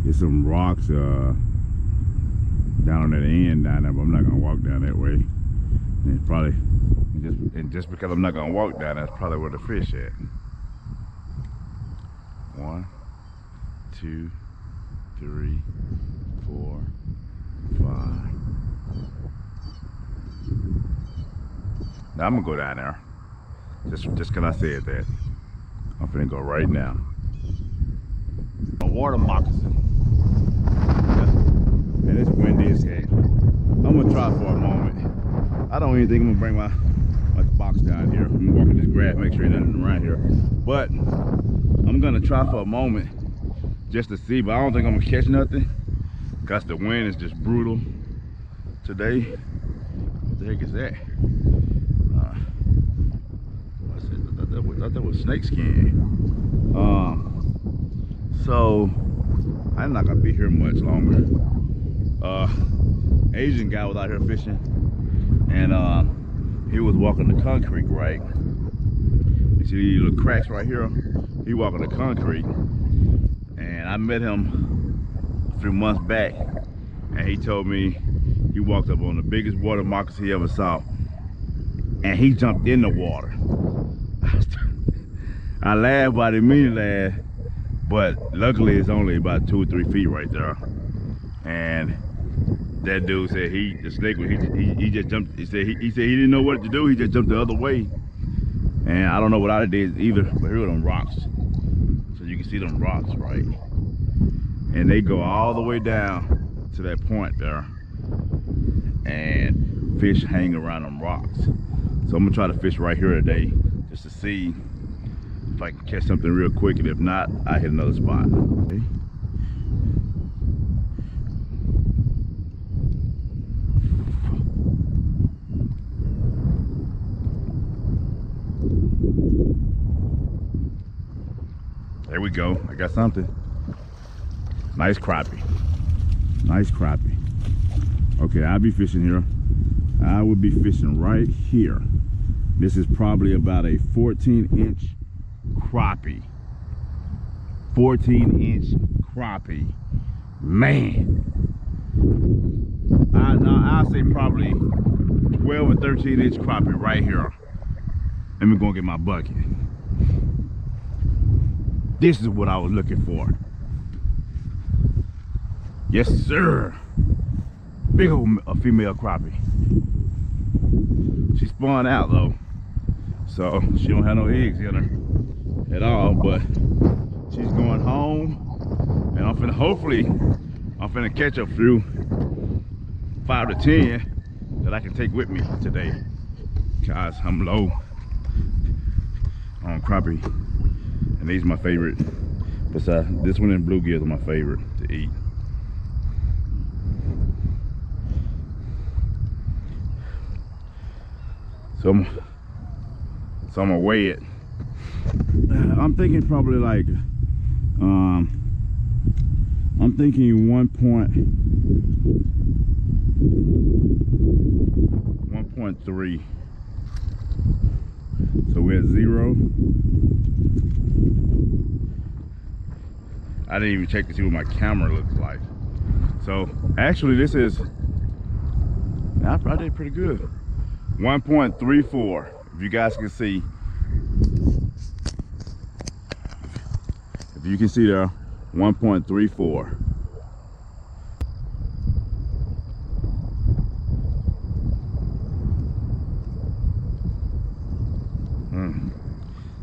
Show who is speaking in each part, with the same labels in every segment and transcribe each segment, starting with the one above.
Speaker 1: There's some rocks down on that end down there, but I'm not gonna walk down that way. And probably, just because I'm not gonna walk down, that's probably where the fish at. 1, 2, 3, 4, 5. Now I'm gonna go down there. Just cause I said that. I'm finna go right now. A water moccasin. Man, it's windy as heck. I'm gonna try for a moment. I don't even think I'm gonna bring my box down here. I'm gonna walk in this grass, make sure there's nothing around here. But I'm gonna try for a moment just to see, but I don't think I'm gonna catch nothing because the wind is just brutal today. What the heck is that? I thought that was snake skin. So I'm not gonna be here much longer. Asian guy was out here fishing, and he was walking the concrete, right? You see these little cracks right here? He walking the concrete, and I met him a few months back, and he told me he walked up on the biggest water moccasin he ever saw, and he jumped in the water. I laughed, but I didn't mean to laugh, but luckily it's only about 2 or 3 feet right there. And that dude said the snake, he just jumped. He said he didn't know what to do. He just jumped the other way. And I don't know what I did either, but here are them rocks. So you can see them rocks, right? And they go all the way down to that point there. And fish hang around them rocks. So I'm gonna try to fish right here today just to see if I can catch something real quick, and if not, I hit another spot. Okay. There we go. I got something. Nice crappie. Nice crappie. Okay, I'll be fishing here. I would be fishing right here. This is probably about a 14-inch crappie. 14-inch crappie. Man. I'll say probably 12 or 13-inch crappie right here. Let me go get my bucket. This is what I was looking for. Yes, sir. Big old female crappie. She spawned out though, so she don't have no eggs in her at all, but she's going home, and I'm finna catch a few 5 to 10 that I can take with me today, cause I'm low on crappie, and these are my favorite. Besides this one and bluegill are my favorite to eat. So I'm gonna weigh it. I'm thinking probably like I'm thinking 1.3. So we're at 0. I didn't even check to see what my camera looks like. So actually this is, I did pretty good. 1.34, if you guys can see. If you can see there, 1.34.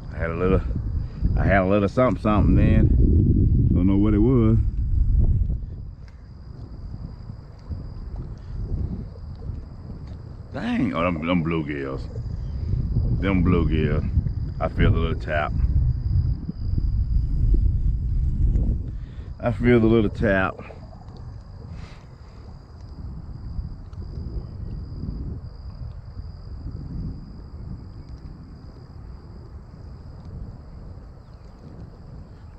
Speaker 1: I had a little something then. Don't know what it was. Dang, oh, them bluegills. Them bluegills. I feel the little tap. I feel the little tap.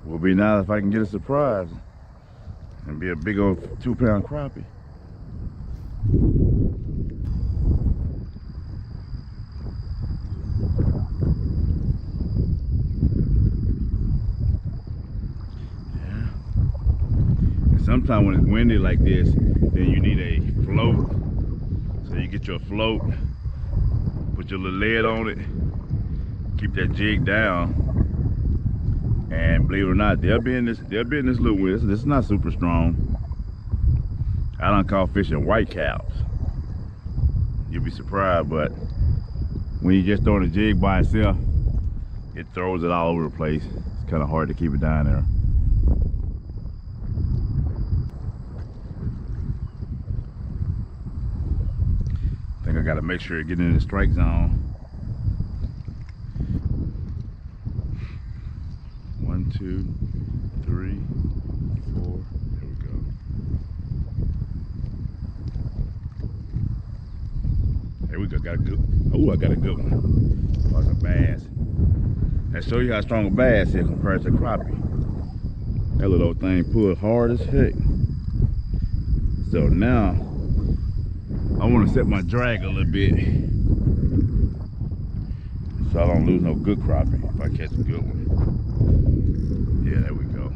Speaker 1: Will be nice if I can get a surprise and be a big old 2-pound crappie. sometimes when it's windy like this, then you need a float. So you get your float, put your little lead on it, keep that jig down, and believe it or not, they'll be in this little wind. This is not super strong. I don't call fishing white caps. You'll be surprised, but when you just throwing a jig by itself, it throws it all over the place. It's kind of hard to keep it down there. I think I got to make sure it gets in the strike zone. 1, 2, 3, 4. There we go. There we go. Got a good. Oh, I got a good one. That's a bass. That show you how strong a bass is compared to crappie. That little old thing pulled hard as heck. So now I want to set my drag a little bit so I don't lose no good crappie if I catch a good one. Yeah, there we go.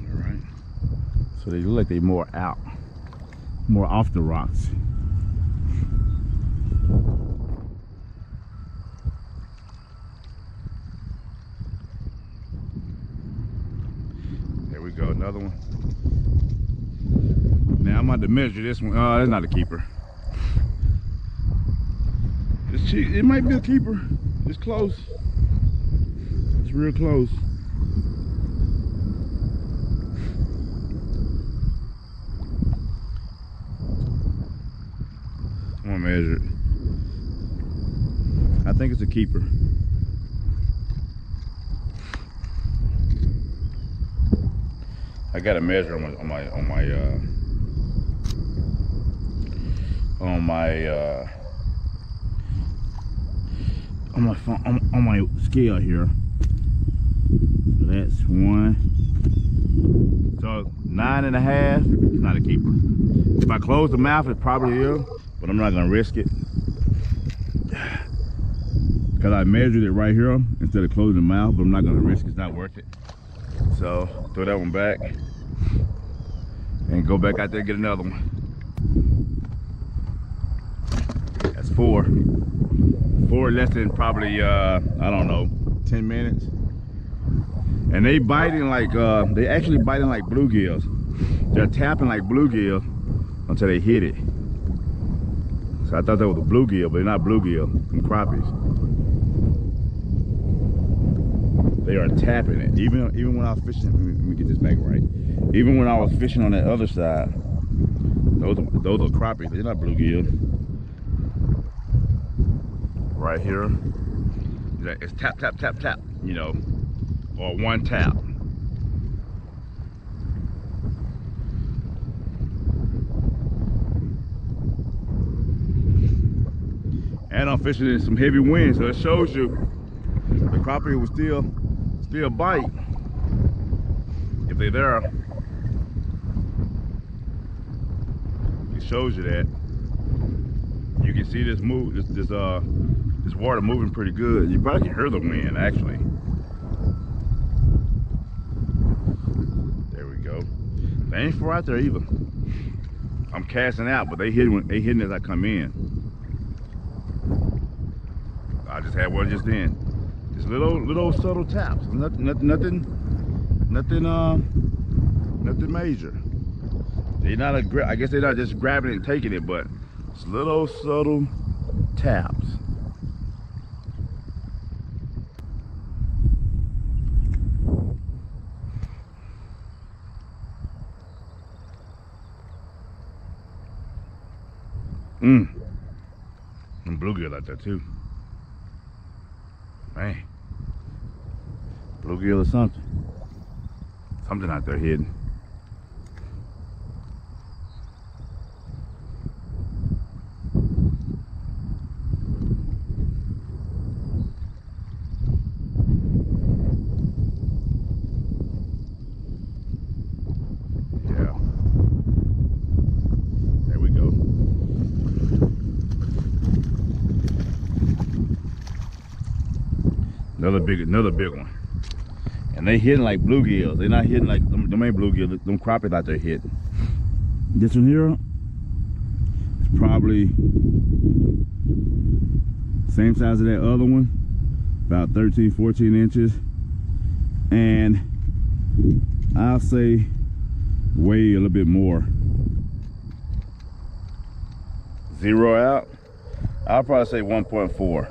Speaker 1: All right. So they look like they're more out, more off the rocks. There we go, another one. Now I'm about to measure this one. Oh, that's not a keeper. It might be a keeper. It's close. It's real close. I'm gonna measure it. I think it's a keeper. I got to measure on my scale here. So that's 1. So 9.5. It's not a keeper. If I close the mouth, it probably is, but I'm not gonna risk it because I measured it right here instead of closing the mouth. But I'm not gonna risk it. It's not worth it. So throw that one back and go back out there and get another one. That's 4 less than probably I don't know, 10 minutes. And they biting like they actually biting like bluegills. They're tapping like bluegill until they hit it. So I thought that was a bluegill, but they're not bluegill, some crappies. They are tapping it. Even when I was fishing, let me get this back right. Even when I was fishing on that other side, those are crappies. They're not bluegill. Right here, it's tap, tap, tap, tap, you know, or one tap. And I'm fishing in some heavy wind, so it shows you the crappie will still bite if they're there. It shows you that. You can see this move, this water moving pretty good. You probably can hear the wind actually. There we go. They ain't far out there either. I'm casting out, but they hitting as I come in. I just had one just then. Just little subtle taps. Nothing major. They're not I guess they're not just grabbing it and taking it, but it's little subtle taps. And bluegill out there too. Man, bluegill or something out there hidden. Another big one. And they hitting like bluegills. They're not hitting like them ain't bluegills. Them crappies out there hitting. This one here is probably same size as that other one, about 13, 14 inches. And I'll say weigh a little bit more. Zero out, I'll probably say 1.4.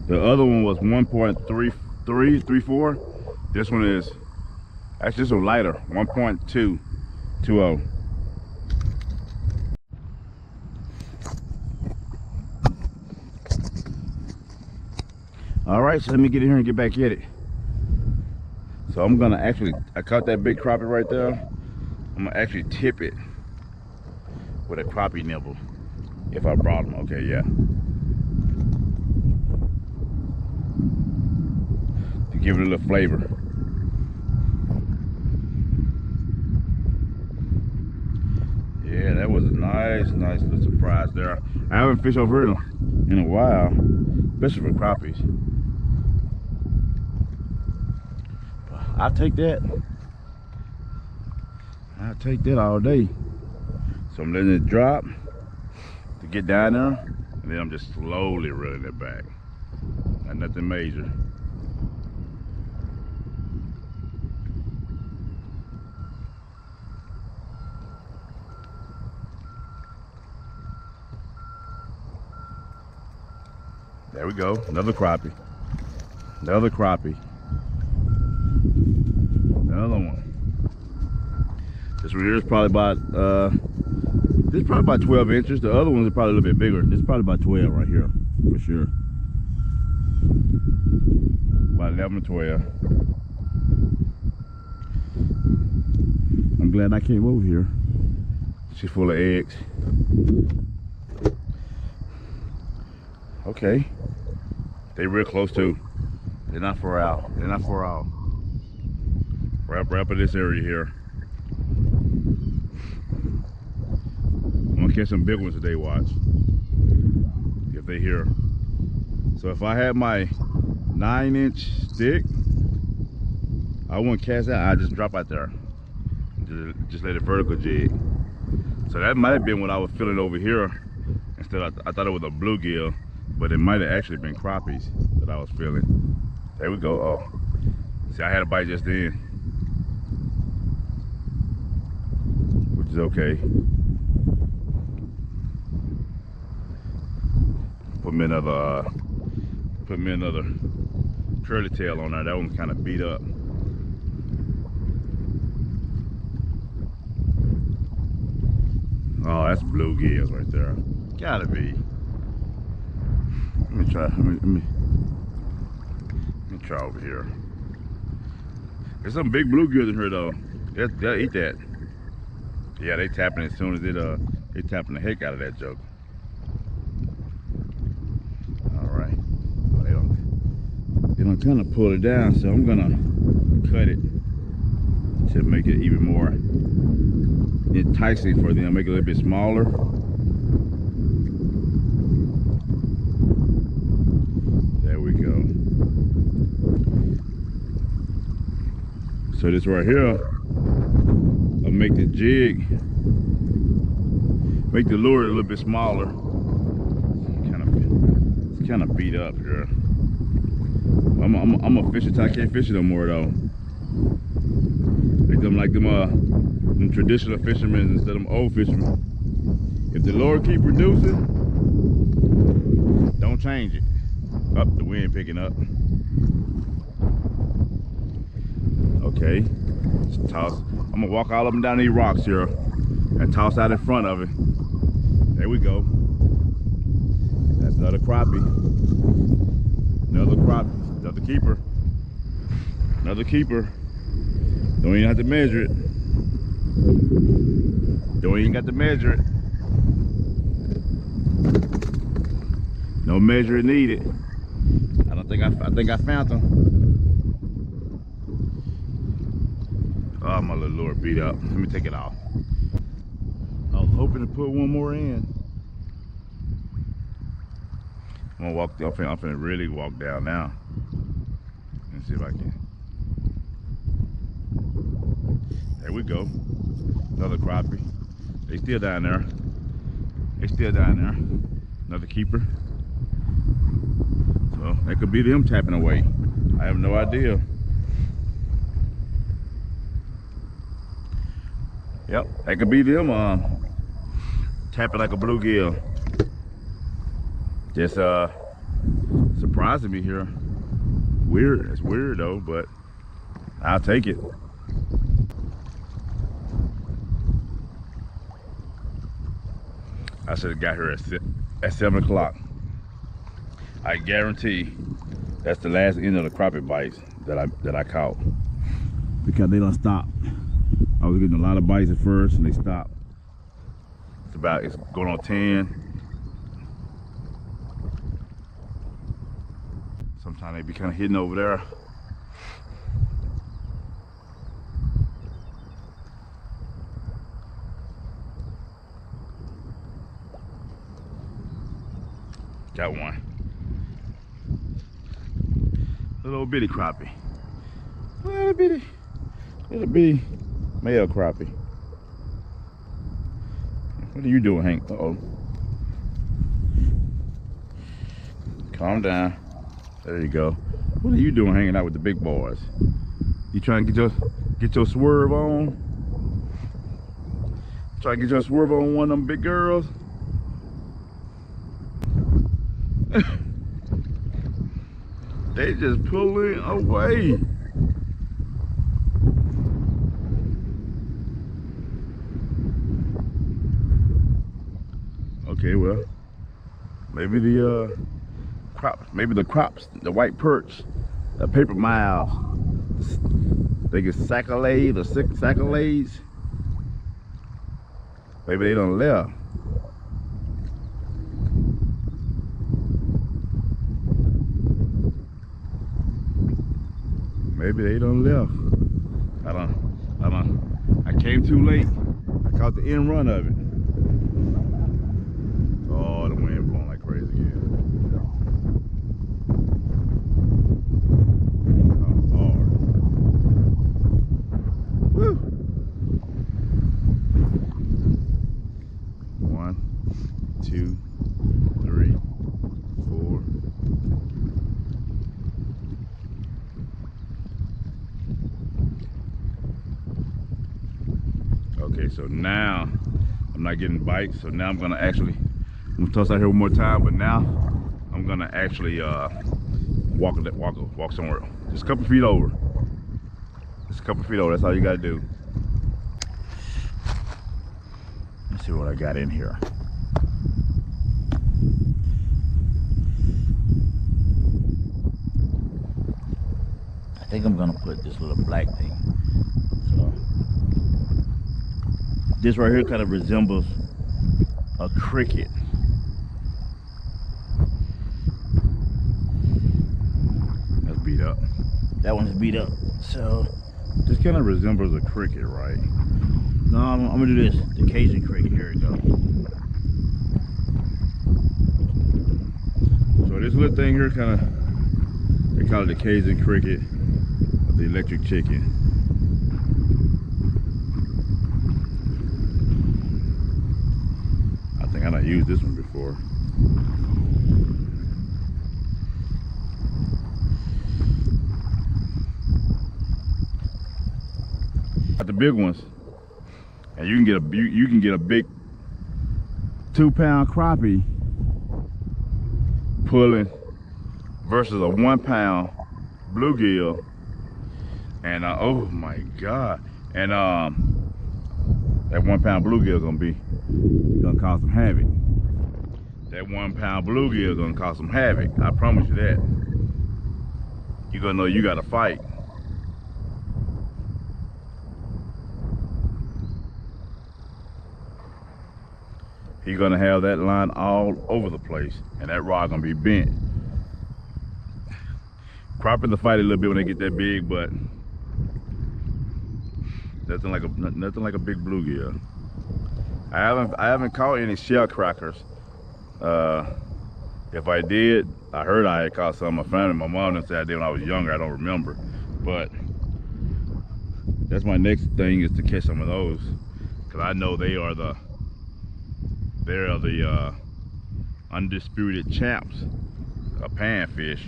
Speaker 1: The other one was 1.34. This one is actually this one lighter, 1.220. All right, so let me get in here and get back at it. So I'm gonna actually, I caught that big crappie right there. I'm gonna actually tip it with a crappie nibble if I brought them. Okay, yeah. To give it a little flavor. Yeah, that was a nice little surprise there. I haven't fished over here in a while, especially for crappies. I'll take that. I'll take that all day. So I'm letting it drop to get down there, and then I'm just slowly reeling it back. Not nothing major. There we go, another crappie. Another crappie. Another one. This one here is probably about this is probably about 12 inches. The other ones are probably a little bit bigger. This is probably about 12 right here, for sure. About 11 or 12. I'm glad I came over here. She's full of eggs. Okay. They real close too. They're not far out. They're not far out. Wrap in this area here. I'm gonna catch some big ones today, watch. If they here. So if I had my 9-inch stick, I wouldn't cast out, I just drop out there. Just let it vertical jig. So that might have been what I was feeling over here. Instead I thought it was a bluegill, but it might have actually been crappies that I was feeling. There we go. Oh, see, I had a bite just then, which is okay. Put me another curly tail on there. That one's kind of beat up. Oh, that's bluegills right there. Gotta be. Let me try over here. There's some big bluegills in here though. They'll eat that. Yeah, they tapping as soon as they tapping the heck out of that joke. All right. Well, they don't kind of pull it down, so I'm gonna cut it to make it even more enticing for them. Make it a little bit smaller. So this right here, I'll make the jig, make the lure a little bit smaller. It's kind of beat up here. I'm gonna fish it till I can't fish it no more though. Like them traditional fishermen instead of them old fishermen. If the lure keep reducing, don't change it. Up, the wind picking up. Okay, just toss. I'm gonna walk all up and down these rocks here and toss out in front of it. There we go. That's another crappie. Another crappie. Another keeper. Another keeper. Don't even have to measure it. Don't even got to measure it. No measuring needed. I think I found them. Oh, my little lure beat up. Let me take it off. I was hoping to put one more in. I'm gonna walk. I'm finna really walk down now. Let's see if I can. There we go. Another crappie. They still down there. They still down there. Another keeper. So that could be them tapping away. I have no idea. Yep, that could be them tapping like a bluegill. Just surprising me here. Weird. It's weird though, but I'll take it. I should have got here at 7 o'clock. I guarantee that's the last end of the crappie bites that I caught, because they don't stop. I was getting a lot of bites at first and they stopped. It's going on 10. Sometimes they be kind of hidden over there. Got one. Little bitty crappie. Little bitty male crappie. What are you doing, Hank? Uh-oh. Calm down. There you go. What are you doing hanging out with the big boys? You trying to get your swerve on? Try to get your swerve on one of them big girls? They just pulling away. Okay, well, maybe the crops, the white perch, the paper miles, they get saccolades or saccolades. Maybe they don't left. Maybe they done left. I came too late. I caught the end run of it. Oh, the wind blowing like crazy again. Oh, Lord. Woo! 1, 2, 3, 4. Okay, so now I'm not getting bites, so now I'm gonna toss out here one more time, but now I'm gonna actually walk somewhere, just a couple feet over. Just a couple feet over, that's all you gotta do. Let's see what I got in here. I think I'm gonna put this little black thing. So this right here kind of resembles a cricket. That's beat up. That one's beat up. So this kind of resembles a cricket, right? No, I'm gonna do this. The Cajun cricket. Here we go. So this little thing here they call it the Cajun cricket, or the electric chicken. I not used this one before. Got the big ones, and you can get a big 2-pound crappie pulling versus a 1-pound bluegill. And oh my God! And that 1-pound bluegill gonna cause some havoc. That 1-pound bluegill gonna cause some havoc. I promise you that. You're gonna know you gotta fight. He's gonna have that line all over the place, and that rod gonna be bent. Crappies will fight a little bit when they get that big, but nothing like a big bluegill. I haven't caught any shell crackers If I did, I heard I had caught some. My family, my mom done said I did when I was younger. I don't remember, but that's my next thing is to catch some of those, because I know they are the undisputed champs of panfish.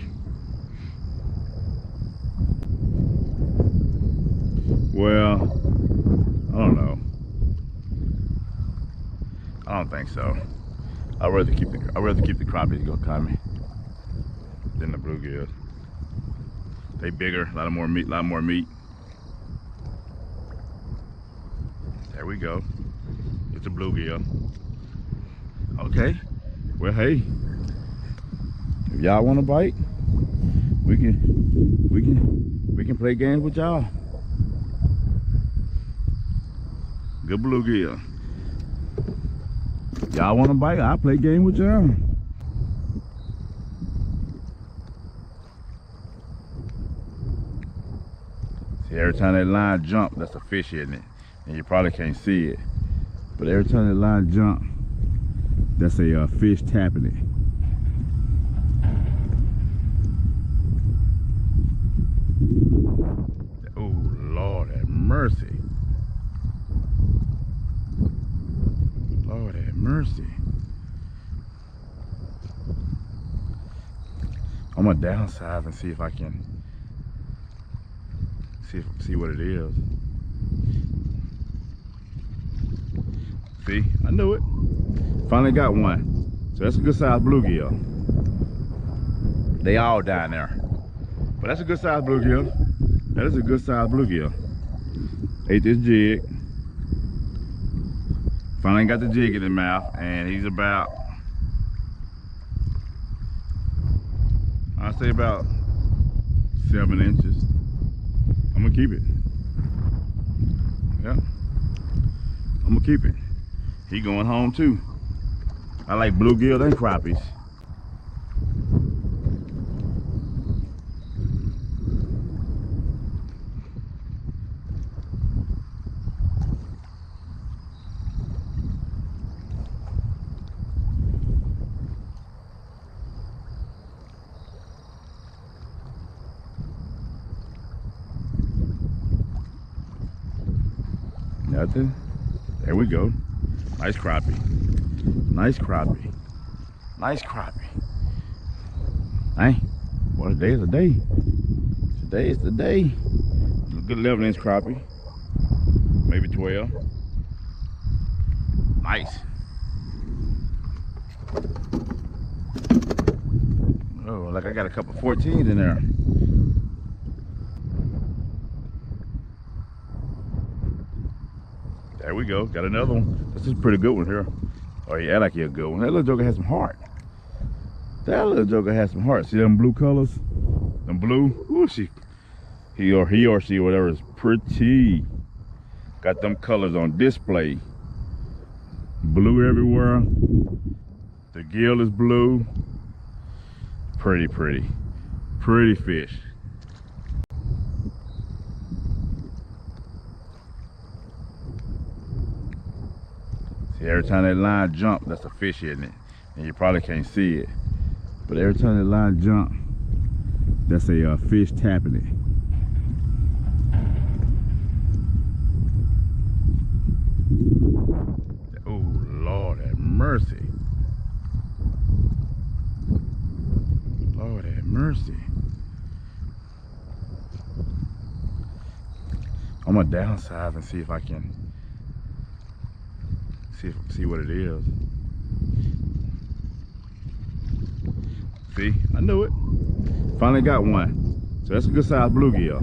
Speaker 1: Well, I don't know. I don't think so. I'd rather keep the crappies go coming than the bluegills. They bigger, a lot more meat. There we go. It's a bluegill. Okay. Well, hey, if y'all want to bite, we can play games with y'all. Good bluegill. Y'all want to bite? I'll play game with y'all. See, every time that line jump, that's a fish, isn't it? And you probably can't see it, but every time that line jump, that's a fish tapping it. Oh, Lord have mercy. Lord have mercy. I'm gonna downsize and see if I can see what it is. See, I knew it. Finally got one. So that's a good sized bluegill. They all down there, but that's a good sized bluegill. That is a good sized bluegill. Ate this jig. Finally got the jig in his mouth, and he's about, I'd say about 7 inches. I'm gonna keep it. Yeah, I'm gonna keep it. He going home too. I like bluegill and crappies. Nothing. There we go. Nice crappie. Nice crappie. Nice crappie. Hey, what a day is a day. Today is the day. A good 11-inch crappie. Maybe 12. Nice. Oh, like I got a couple 14s in there. There we go, got another one. This is a pretty good one here. Oh yeah, like a good one. That little joker has some heart. That little joker has some heart. See them blue colors? Them blue? Ooh, he or she, whatever, is pretty. Got them colors on display. Blue everywhere. The gill is blue. Pretty fish. See, every time that line jump, that's a fish, isn't it? And you probably can't see it, but every time that line jump, that's a fish tapping it. Oh, Lord have mercy. Lord have mercy. I'm gonna downsize and see if I can see what it is. See, I knew it. Finally got one. So that's a good sized bluegill.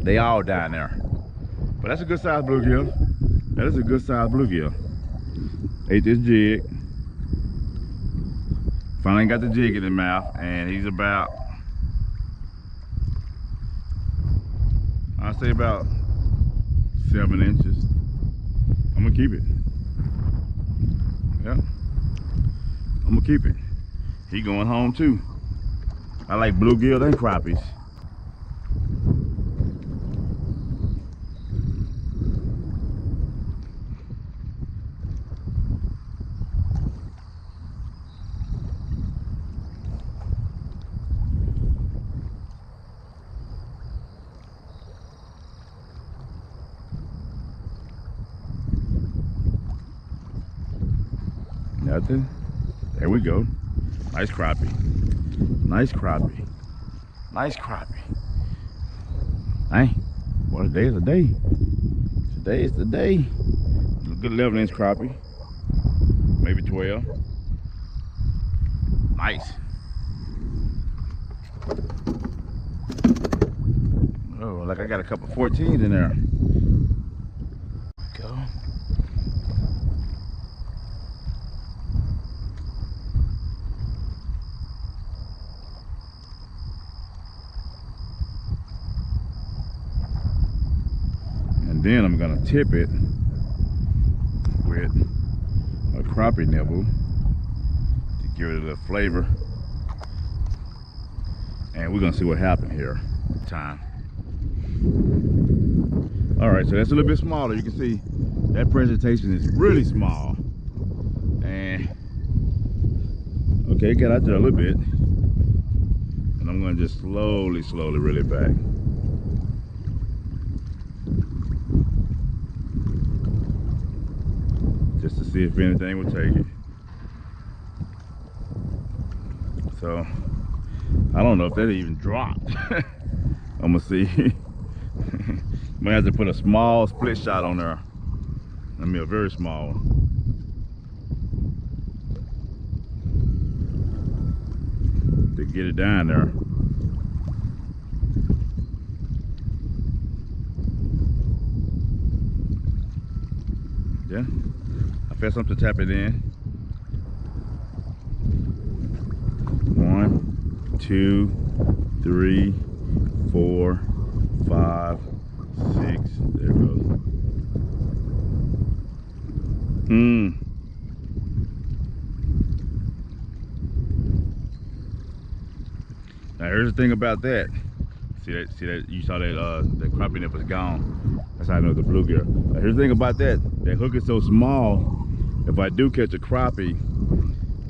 Speaker 1: They all down there, but that's a good sized bluegill. That is a good sized bluegill. Ate this jig. Finally got the jig in his mouth, and he's about, I'd say about 7 inches. I'm gonna keep it. Yeah, I'm gonna keep it. He going home too. I like bluegill and crappies. Nothing. There we go. Nice crappie. Nice crappie. Nice crappie. Hey, what a day is a day. Today is the day. A good 11-inch crappie. Maybe 12. Nice. Oh, like I got a couple 14s in there. Go. And then I'm gonna tip it with a crappie nibble to give it a little flavor. And we're gonna see what happened here. Time. All right, so that's a little bit smaller. You can see that presentation is really small. And okay, it got out there a little bit. And I'm gonna just slowly reel it back. Just to see if anything will take it. So I don't know if that even dropped. I'm gonna see. Might have to put a small split shot on there. I mean, a very small one. To get it down there. Yeah, I felt something tap it in. 1, 2, 3, 4, 5, 6. There it goes. Now here's the thing about that. See that you saw that that crappie nip was gone. That's how I know the bluegill. Now here's the thing about that. That hook is so small. If I do catch a crappie,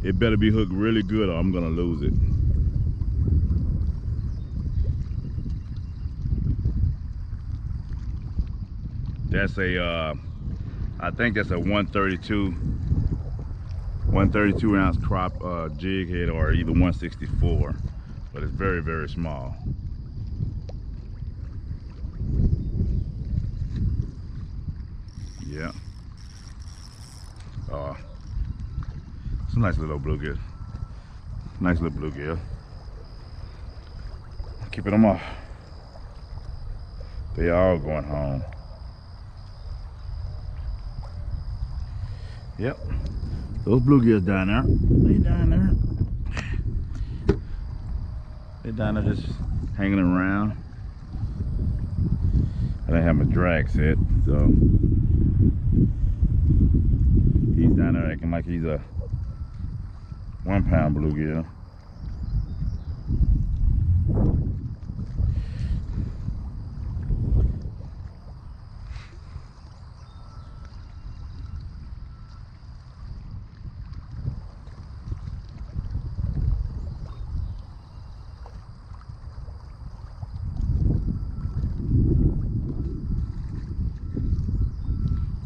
Speaker 1: it better be hooked really good or I'm gonna lose it. That's a I think that's a 132 ounce crop jig head, or either 164, but it's very small. Yeah. It's a nice little bluegill. Nice little bluegill. Keeping them off. They all going home. Yep. Those bluegills down there. They down there. They down there just hanging around. I didn't have my drag set, so he's down there acting like he's a 1 pound bluegill.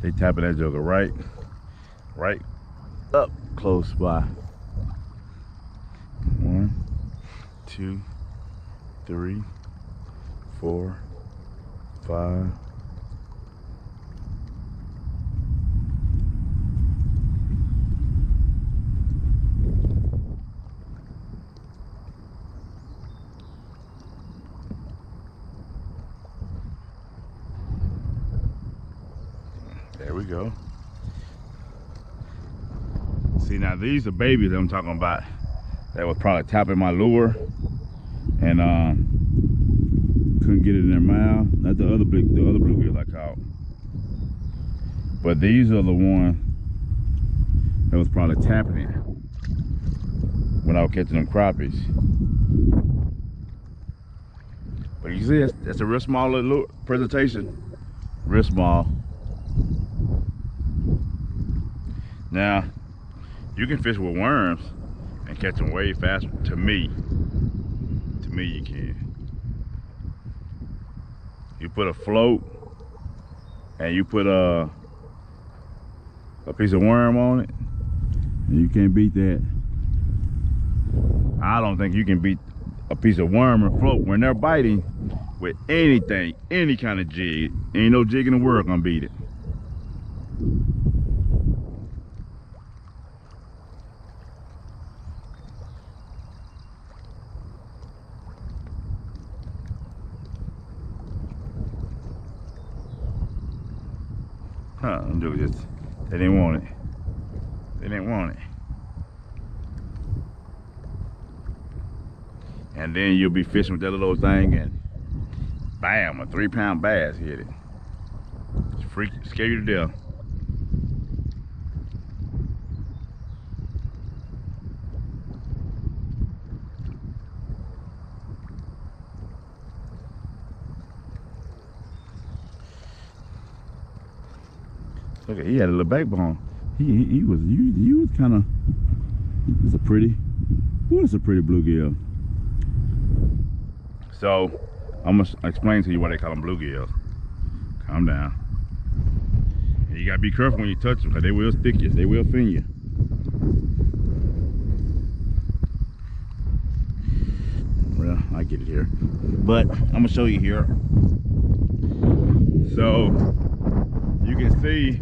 Speaker 1: They tapping that joker right up close by. 1, 2, 3, 4, 5. There we go. See, now these are babies that I'm talking about that was probably tapping my lure and couldn't get it in their mouth. Not the other bluegills I caught, but these are the ones that was probably tapping it when I was catching them crappies. But you see, that's a real small little presentation, real small. Now, you can fish with worms and catch them way faster. To me, you can. You put a float and you put a piece of worm on it, And you can't beat that. I don't think you can beat a piece of worm or float when they're biting with anything, any kind of jig. Ain't no jig in the world gonna beat it. Huh, them dudes just, they didn't want it. They didn't want it. And then you'll be fishing with that little thing and bam, a 3-pound bass hit it. It's freak, scare you to death. Look, he had a little backbone. He was kind of. It's a pretty. Ooh, it's a pretty bluegill. So I'm gonna explain to you why they call them bluegills. Calm down. And you gotta be careful when you touch them, because they will stick you. They will fin you. Well, I get it here, but I'm gonna show you here. So you can see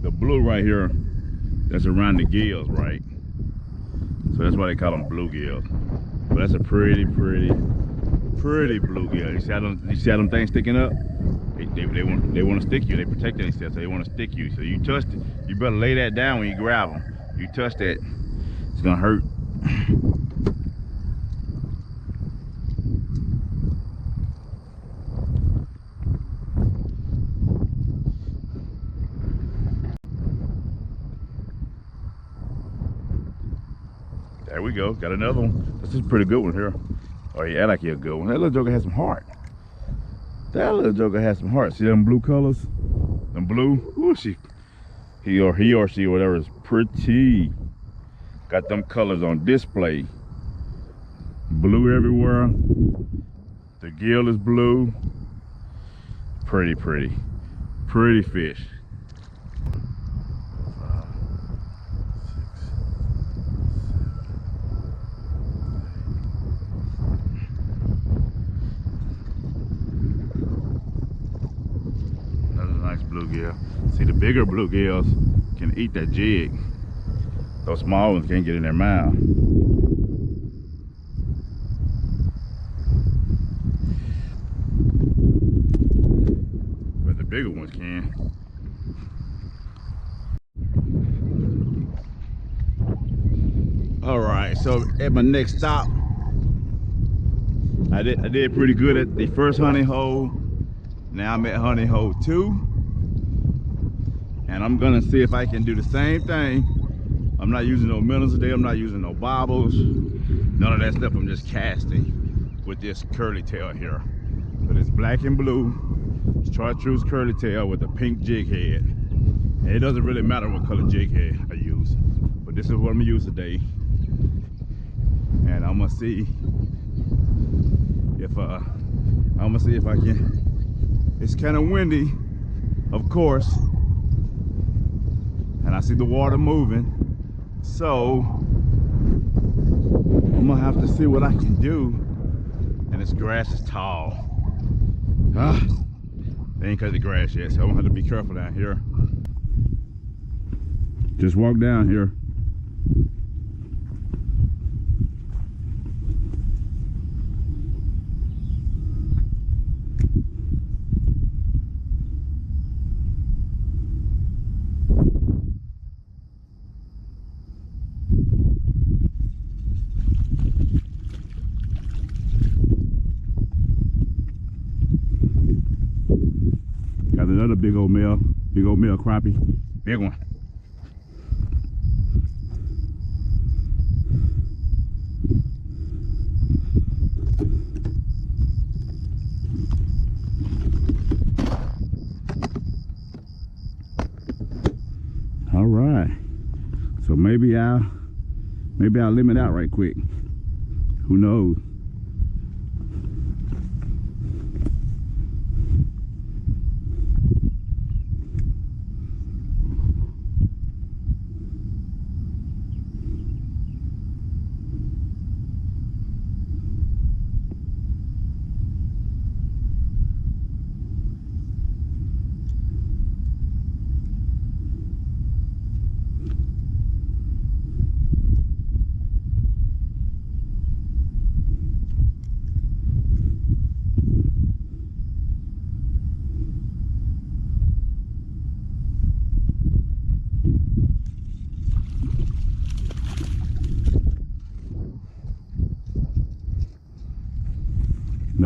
Speaker 1: the blue right here that's around the gills, right? So that's why they call them bluegills. But that's a pretty bluegill. You see how them things sticking up? They want to stick you. They protect themselves, so they want to stick you. So you touch it, you better lay that down when you grab them. You touch that, it's gonna hurt. There we go, got another one. This is a pretty good one here. Oh yeah, like a good one. That little joker has some heart. That little joker has some heart. See them blue colors? Them blue? Ooh, he or she or whatever is pretty. Got them colors on display. Blue everywhere. The gill is blue. Pretty fish. Bluegill. See, the bigger bluegills can eat that jig. Those small ones can't get in their mouth. But the bigger ones can. All right, so at my next stop, I did pretty good at the first honey hole. Now I'm at honey hole 2. And I'm gonna see if I can do the same thing. I'm not using no minnows today. I'm not using no bobbles. None of that stuff. I'm just casting with this curly tail here. But it's black and blue. It's chartreuse curly tail with a pink jig head. And it doesn't really matter what color jig head I use. But this is what I'm gonna use today. And I'm gonna see if I can. It's kind of windy, of course. And I see the water moving, so I'm gonna have to see what I can do. And this grass is tall. They ain't cut the grass yet, so I'm gonna have to be careful down here. Just walk down here. Another big old male crappie, big one. All right, so maybe I'll limit out right quick. Who knows?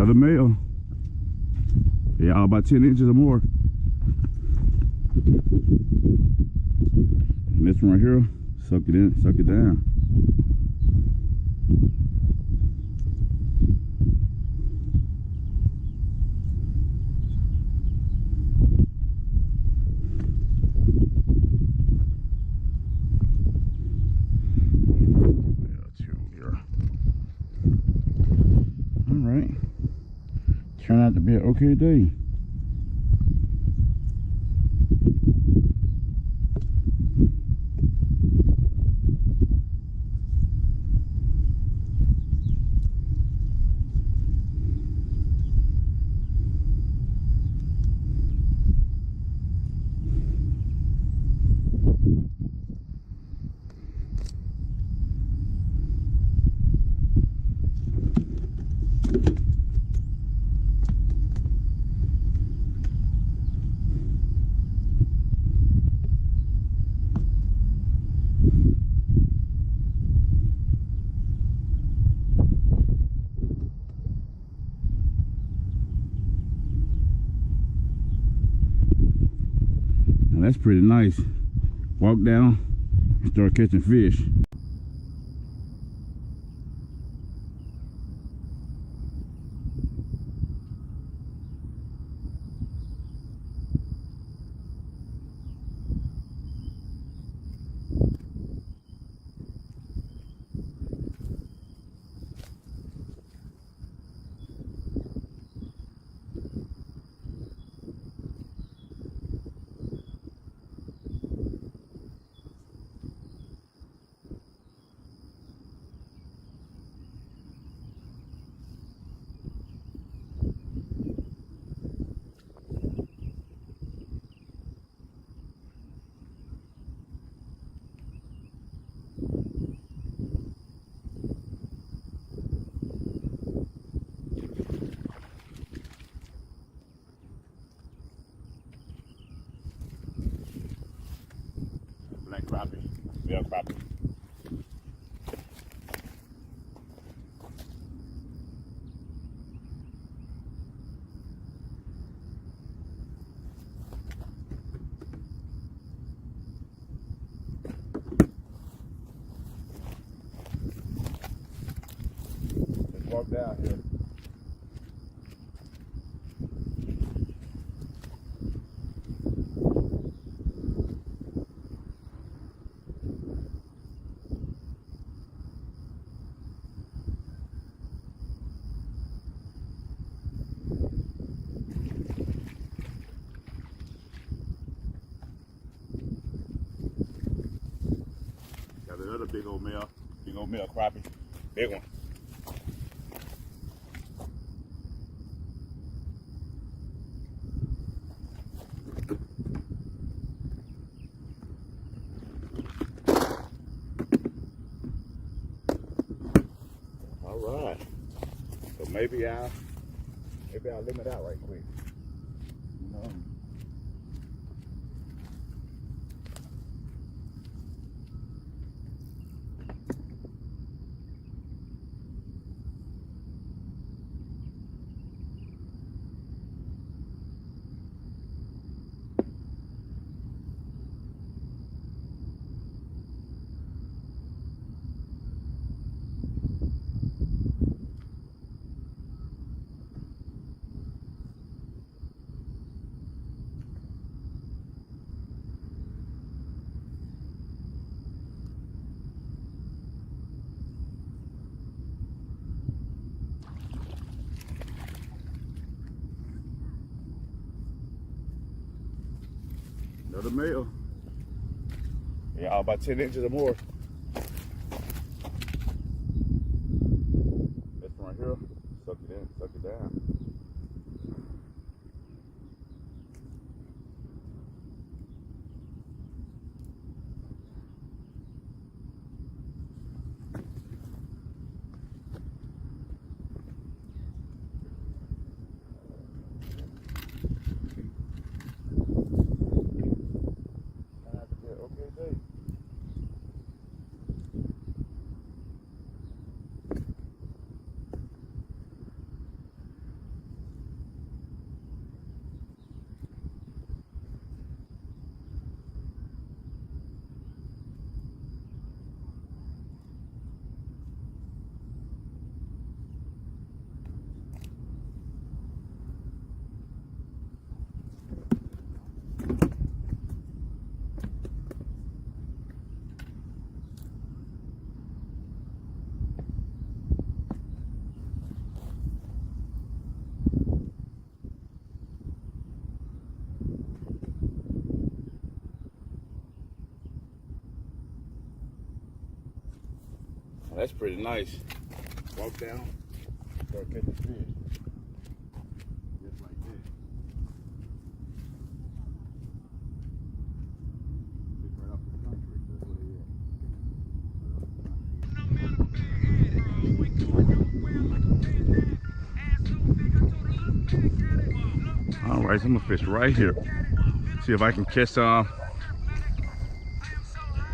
Speaker 1: Another male. Yeah, about 10 inches or more. And this one right here, suck it in, suck it down. Alright. Turned out to be an okay day. That's pretty nice. Walk down and start catching fish. Crappie, real crappie. Let's walk down here. Another big old male crappie, big one. All right, so maybe I'll limit out right quick. You know. Another male. Yeah, about 10 inches or more. This one right here, suck it in, suck it down. That's pretty nice. Walk down, start catching fish. Just like this. Fish right off the country. That's what it is. All right, so I'm gonna fish right here. See if I can catch some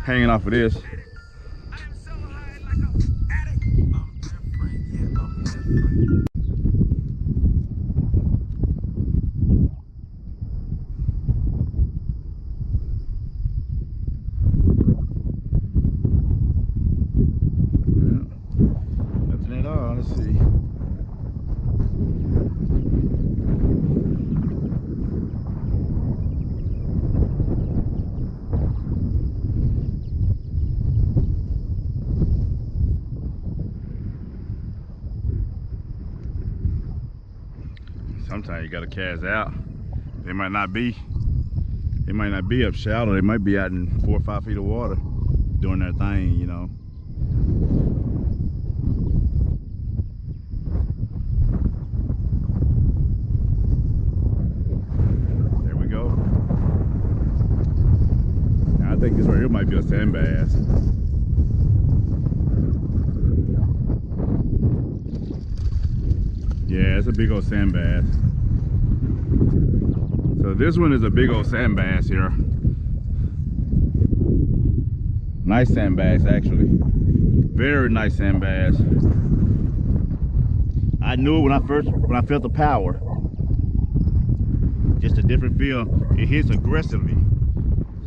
Speaker 1: hanging off of this. Nothing at all. Let's see. Sometimes you gotta cast out. They might not be up shallow. They might be out in 4 or 5 feet of water doing their thing, you know. There we go. Now I think this right here might be a sand bass. Yeah, it's a big old sand bass. So this one is a big old sand bass here. Nice sand bass, actually. Very nice sand bass. I knew it when I felt the power. Just a different feel. It hits aggressively.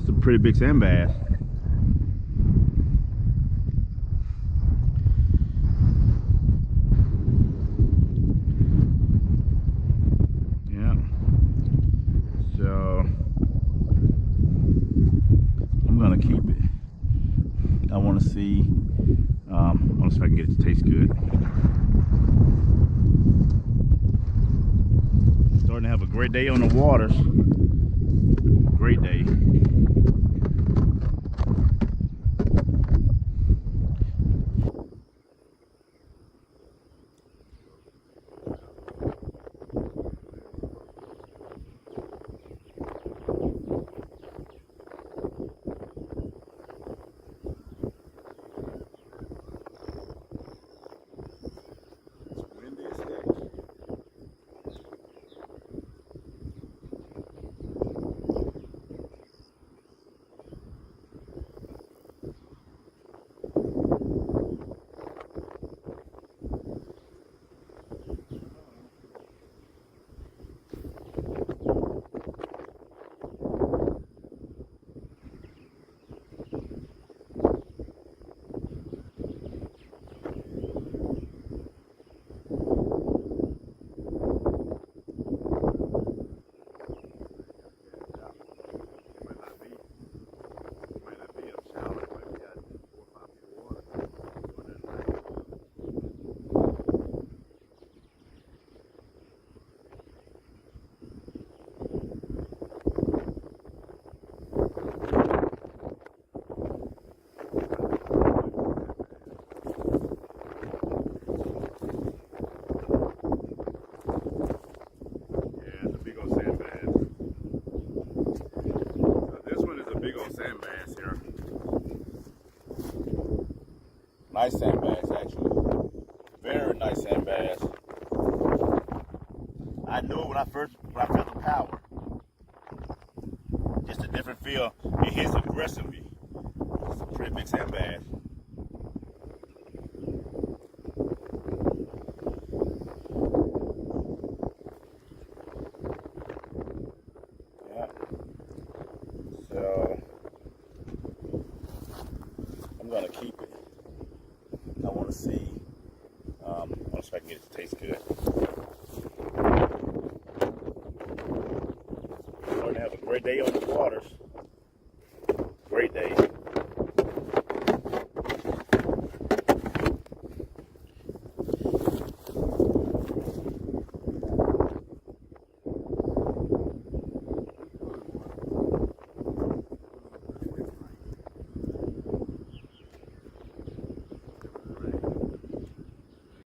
Speaker 1: It's a pretty big sand bass. Keep it. I want to see. I want to see if I can get it to taste good. Starting to have a great day on the waters. Great day. Sand bass here. Nice sand bass, actually. Very nice sand bass. I knew it when I felt the power. Just a different feel. It hits aggressively. It's a pretty big sand bass. Yeah. So I'm gonna keep it. I want to see. I want to see if I can get it to taste good. We're going to have a great day on the waters. Great day.